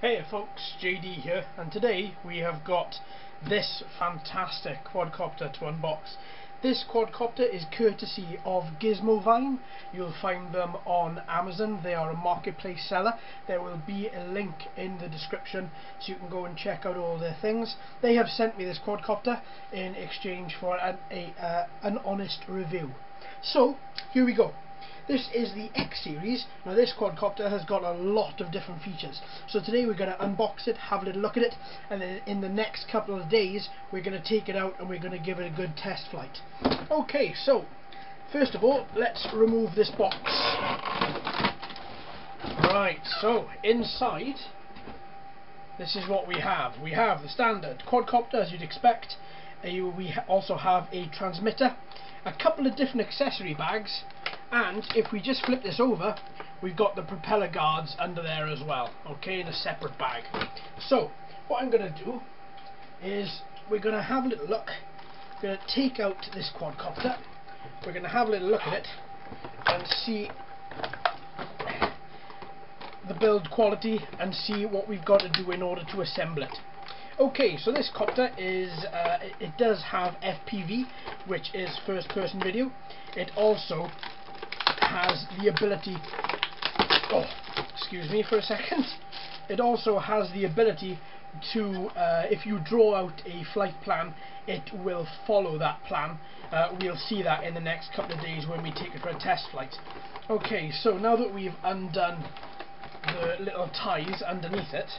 Hey folks, JD here, and today we have got this fantastic quadcopter to unbox. This quadcopter is courtesy of GizmoVine. You'll find them on Amazon. They are a marketplace seller. There will be a link in the description so you can go and check out all their things. They have sent me this quadcopter in exchange for an honest review. So, here we go. This is the X series. Now this quadcopter has got a lot of different features. So today we're going to unbox it, have a little look at it, and then in the next couple of days we're going to take it out and we're going to give it a good test flight. Okay, so first of all, let's remove this box. Right, so inside, this is what we have. We have the standard quadcopter as you'd expect. We also have a transmitter, a couple of different accessory bags, and if we just flip this over, we've got the propeller guards under there as well, okay, in a separate bag. So what I'm going to do is we're going to have a little look. We're going to take out this quadcopter, we're going to have a little look at it and see the build quality and see what we've got to do in order to assemble it. Okay, so this copter is, it does have FPV, which is first person video. It also has the ability, excuse me for a second, it also has the ability to, if you draw out a flight plan, it will follow that plan. We'll see that in the next couple of days when we take it for a test flight. Okay, so now that we've undone the little ties underneath it,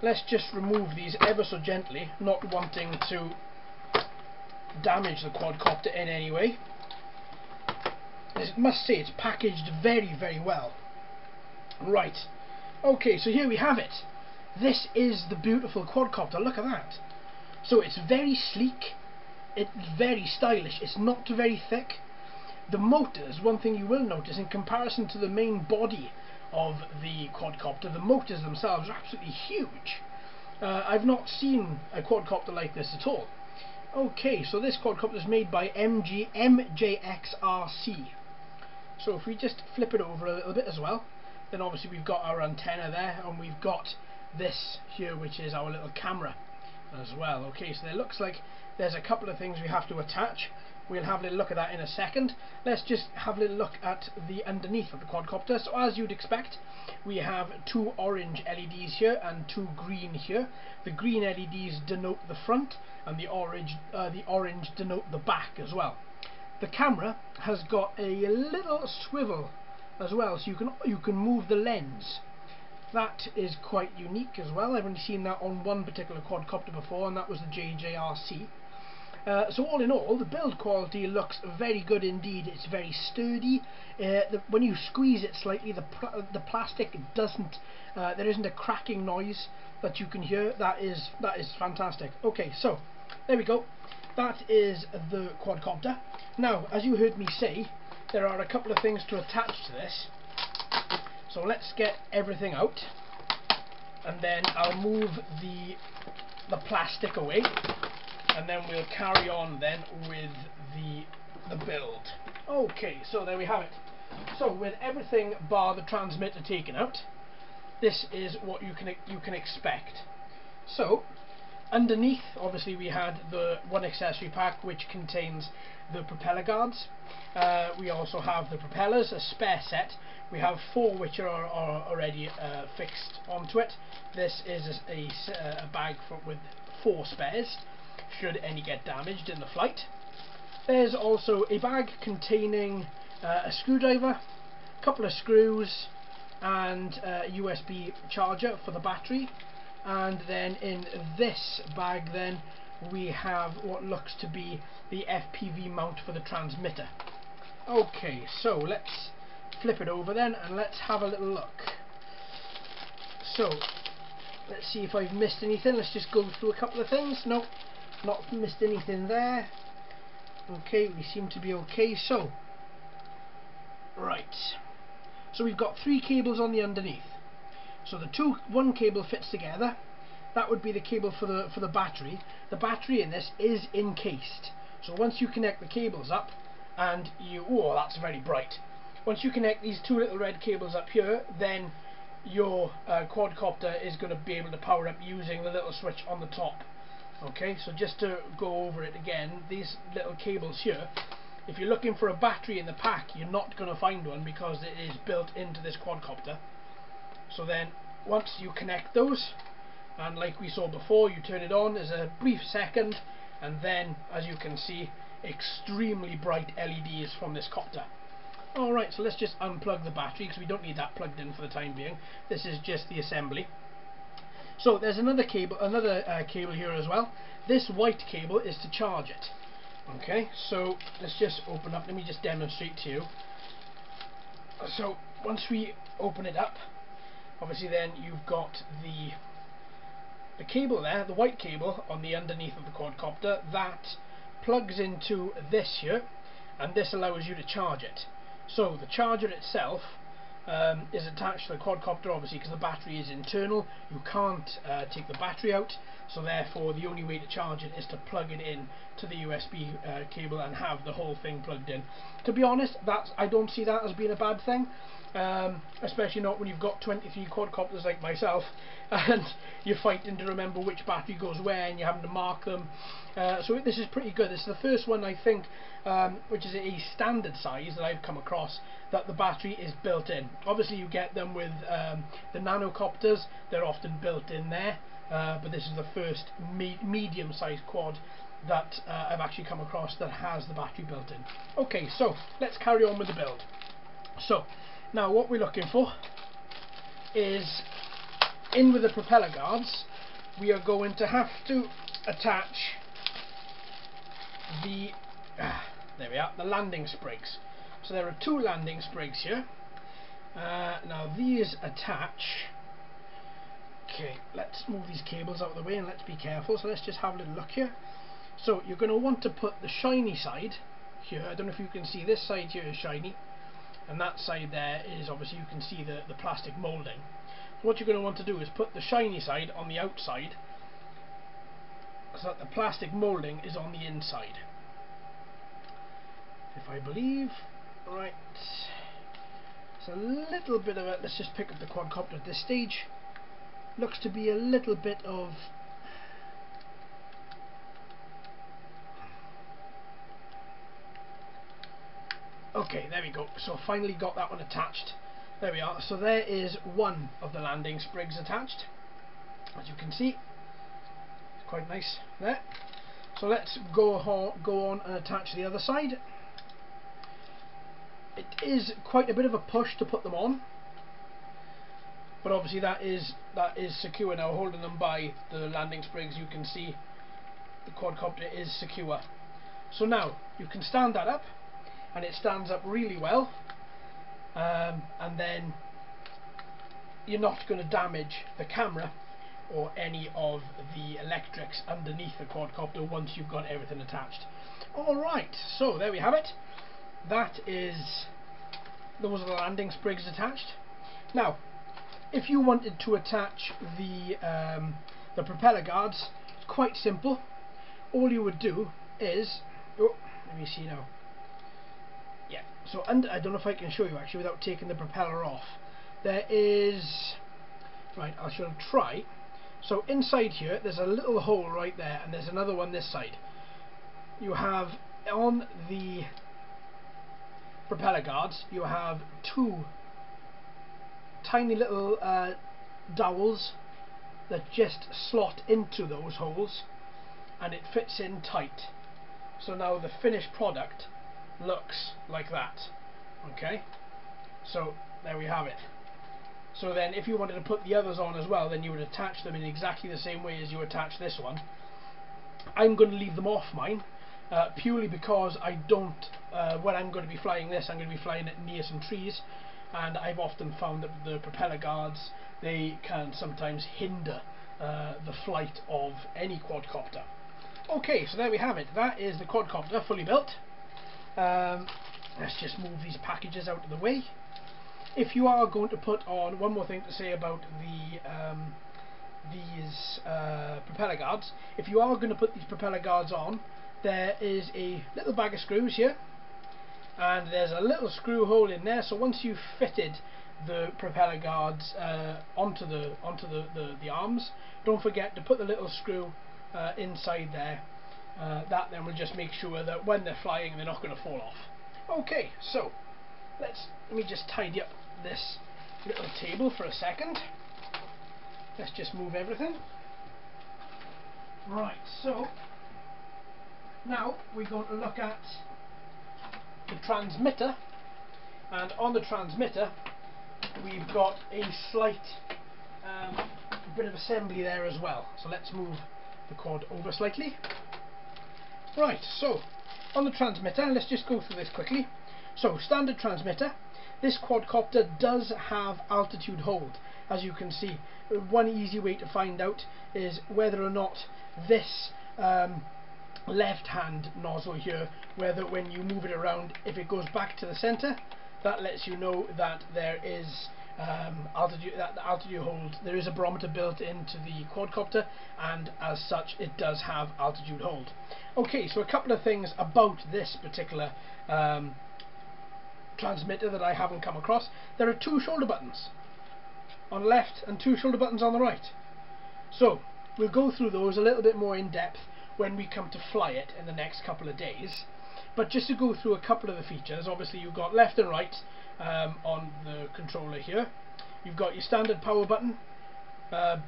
let's just remove these ever so gently, not wanting to damage the quadcopter in any way. I must say it's packaged very, very well. Right, okay, so here we have it. This is the beautiful quadcopter, look at that. So it's very sleek, it's very stylish, it's not very thick. The motors, one thing you will notice, in comparison to the main body of the quadcopter, the motors themselves are absolutely huge. I've not seen a quadcopter like this at all. Okay, so this quadcopter is made by MJX. So if we just flip it over a little bit as well, then obviously we've got our antenna there, and we've got this here, which is our little camera as well. Okay, so it looks like there's a couple of things we have to attach. We'll have a little look at that in a second. Let's just have a little look at the underneath of the quadcopter. So as you'd expect, we have two orange LEDs here and two green here. The green LEDs denote the front, and the orange denote the back as well. The camera has got a little swivel as well, so you can move the lens. That is quite unique as well. I've only seen that on one particular quadcopter before, and that was the GYRO. So all in all, the build quality looks very good indeed. It's very sturdy. When you squeeze it slightly, the plastic doesn't. There isn't a cracking noise that you can hear. That is fantastic. Okay, so there we go. That is the quadcopter. Now, as you heard me say, there are a couple of things to attach to this. So let's get everything out, and then I'll move the plastic away, and then we'll carry on then with the build. Okay, so there we have it. So with everything bar the transmitter taken out, this is what you can expect. So underneath, obviously, we had the one accessory pack which contains the propeller guards. We also have the propellers, a spare set. We have four which are already fixed onto it. This is a bag with four spares, should any get damaged in the flight. There's also a bag containing a screwdriver, a couple of screws, and a USB charger for the battery. And then in this bag then we have what looks to be the FPV mount for the transmitter. Okay, so let's flip it over then and let's have a little look. So let's see if I've missed anything. Let's just go through a couple of things. Nope, not missed anything there. Okay, we seem to be okay. So right, so we've got three cables on the underneath. So one cable fits together. That would be the cable for the battery. The battery in this is encased. So once you connect the cables up, and that's very bright. Once you connect these two little red cables up here, then your quadcopter is going to be able to power up using the little switch on the top. Okay, so just to go over it again, these little cables here, if you're looking for a battery in the pack, you're not going to find one because it is built into this quadcopter. So then once you connect those, and like we saw before, you turn it on, there's a brief second, and then as you can see, extremely bright LEDs from this copter. Alright, so let's just unplug the battery because we don't need that plugged in for the time being. This is just the assembly. So there's another cable here as well. This white cable is to charge it. Okay, so let's just open up, let me just demonstrate to you. So once we open it up, obviously then you've got the cable there, the white cable on the underneath of the quadcopter, that plugs into this here, and this allows you to charge it. So the charger itself is attached to the quadcopter, obviously, because the battery is internal. You can't take the battery out, so therefore the only way to charge it is to plug it in to the USB cable and have the whole thing plugged in. To be honest, I don't see that as being a bad thing, especially not when you've got 23 quadcopters like myself and you're fighting to remember which battery goes where and you're having to mark them. So this is pretty good. This is the first one, I think, which is a standard size that I've come across that the battery is built in. Obviously you get them with the nanocopters, they're often built in there, but this is the first medium sized quad that I've actually come across that has the battery built in. Okay, so let's carry on with the build. So now what we're looking for is, in with the propeller guards, we are going to have to attach the there we are, the landing sprigs. So there are 2 landing sprigs here. Now these attach. Okay, let's move these cables out of the way and let's be careful. So let's just have a little look here. So you're going to want to put the shiny side here. I don't know if you can see, this side here is shiny, and that side there is, obviously you can see the plastic moulding. So what you're going to want to do is put the shiny side on the outside so that the plastic moulding is on the inside. If I believe, right, it's a little bit of a, let's just pick up the quadcopter at this stage. Looks to be a little bit of, okay, there we go. So finally got that one attached. There we are. So there is one of the landing sprigs attached, as you can see. It's quite nice there. So let's go on and attach the other side. It is quite a bit of a push to put them on, but obviously that is secure now. Holding them by the landing sprigs, you can see the quadcopter is secure. So now you can stand that up, and it stands up really well, and then you're not going to damage the camera or any of the electrics underneath the quadcopter once you've got everything attached. Alright, so there we have it. Those are the landing sprigs attached. Now, if you wanted to attach the propeller guards, it's quite simple. All you would do is, oh, let me see now. Yeah, so I don't know if I can show you actually without taking the propeller off. There is, right, I shall try. So inside here, there's a little hole right there, and there's another one this side. You have on the propeller guards, you have 2 tiny little dowels that just slot into those holes, and it fits in tight. So now the finished product looks like that. Okay, so there we have it. So then if you wanted to put the others on as well, then you would attach them in exactly the same way as you attach this one. I'm going to leave them off mine, purely because I don't, when I'm going to be flying this, I'm going to be flying it near some trees, and I've often found that the propeller guards, they can sometimes hinder the flight of any quadcopter. Okay, so there we have it. That is the quadcopter fully built. Let's just move these packages out of the way. If you are going to put on, one more thing to say about these propeller guards, if you are going to put these propeller guards on, there is a little bag of screws here, and there's a little screw hole in there, so once you've fitted the propeller guards onto the arms. Don't forget to put the little screw inside there. That then will just make sure that when they're flying they're not going to fall off. Okay, so let me just tidy up this little table for a second. Let's just move everything. Right, so now we're going to look at the transmitter, and on the transmitter we've got a slight bit of assembly there as well. So let's move the quad over slightly. Right, so on the transmitter, let's just go through this quickly. So standard transmitter, this quadcopter does have altitude hold. As you can see, one easy way to find out is whether or not this left hand nozzle here, whether when you move it around, if it goes back to the center, that lets you know that there is altitude hold. There is a barometer built into the quadcopter, and as such it does have altitude hold. Okay, so a couple of things about this particular transmitter that I haven't come across. There are two shoulder buttons on the left and two shoulder buttons on the right. So we'll go through those a little bit more in depth when we come to fly it in the next couple of days. But just to go through a couple of the features, obviously you've got left and right on the controller here. You've got your standard power button,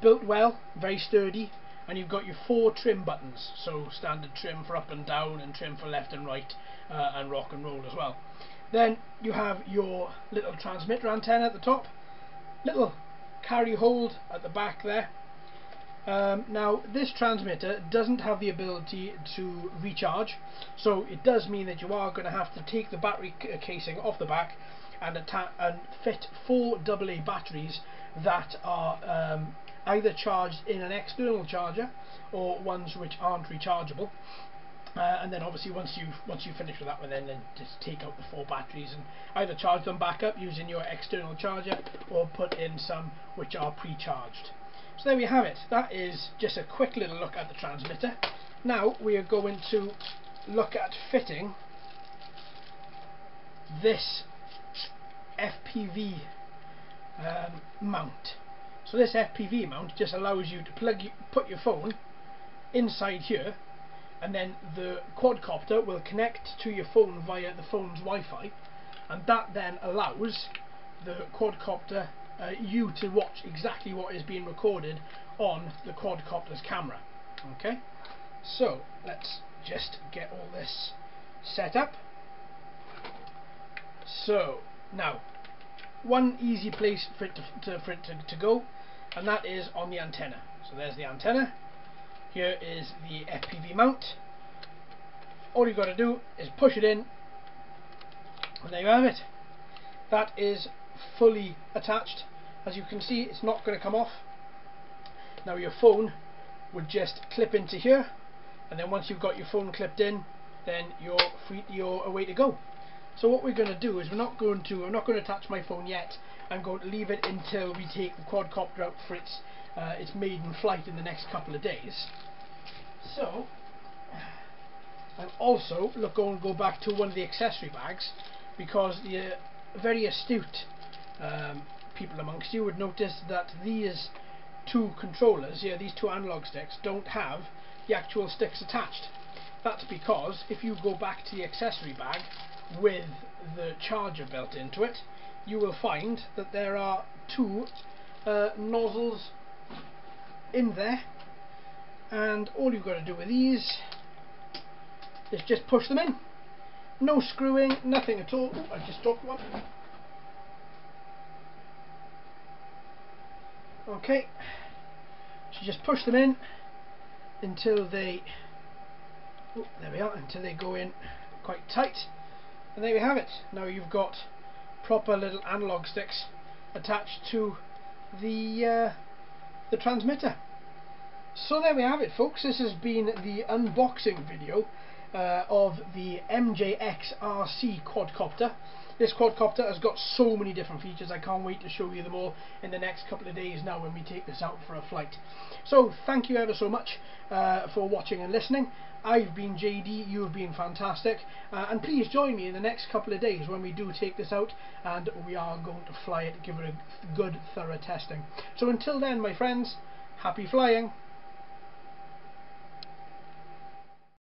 built well, very sturdy, and you've got your 4 trim buttons, so standard trim for up and down and trim for left and right, and rock and roll as well. Then you have your little transmitter antenna at the top, little carry hold at the back there. Now this transmitter doesn't have the ability to recharge, so it does mean that you are going to have to take the battery casing off the back and fit 4 AA batteries that are either charged in an external charger or ones which aren't rechargeable. And then obviously once you finish with that one, then just take out the 4 batteries and either charge them back up using your external charger or put in some which are pre-charged. So there we have it. That is just a quick little look at the transmitter. Now we are going to look at fitting this FPV mount. So this FPV mount just allows you to put your phone inside here, and then the quadcopter will connect to your phone via the phone's Wi-Fi, and that then allows the quadcopter you to watch exactly what is being recorded on the quadcopter's camera. Okay, so let's just get all this set up. So now, one easy place for it to go, and that is on the antenna. So there's the antenna. Here is the FPV mount. All you've got to do is push it in, and there you have it. That is fully attached. As you can see, it's not going to come off. Now your phone would just clip into here, and then once you've got your phone clipped in, then you're away to go. So what we're going to do is I'm not going to attach my phone yet. I'm going to leave it until we take the quadcopter out for its maiden flight in the next couple of days. So I'm also going to go back to one of the accessory bags, because the very astute people amongst you would notice that these 2 controllers here, these 2 analog sticks, don't have the actual sticks attached. That's because if you go back to the accessory bag with the charger built into it, you will find that there are 2 nozzles in there, and all you've got to do with these is just push them in. No screwing, nothing at all. Oh, I just dropped one. Okay, so just push them in until they, oh, there we are, until they go in quite tight, and there we have it. Now you've got proper little analog sticks attached to the transmitter. So there we have it, folks. This has been the unboxing video. of the MJX RC quadcopter. This quadcopter has got so many different features. I can't wait to show you them all in the next couple of days now when we take this out for a flight. So thank you ever so much for watching and listening. I've been JD, you've been fantastic, and please join me in the next couple of days when we do take this out and we are going to fly it, give it a good thorough testing. So until then, my friends, happy flying.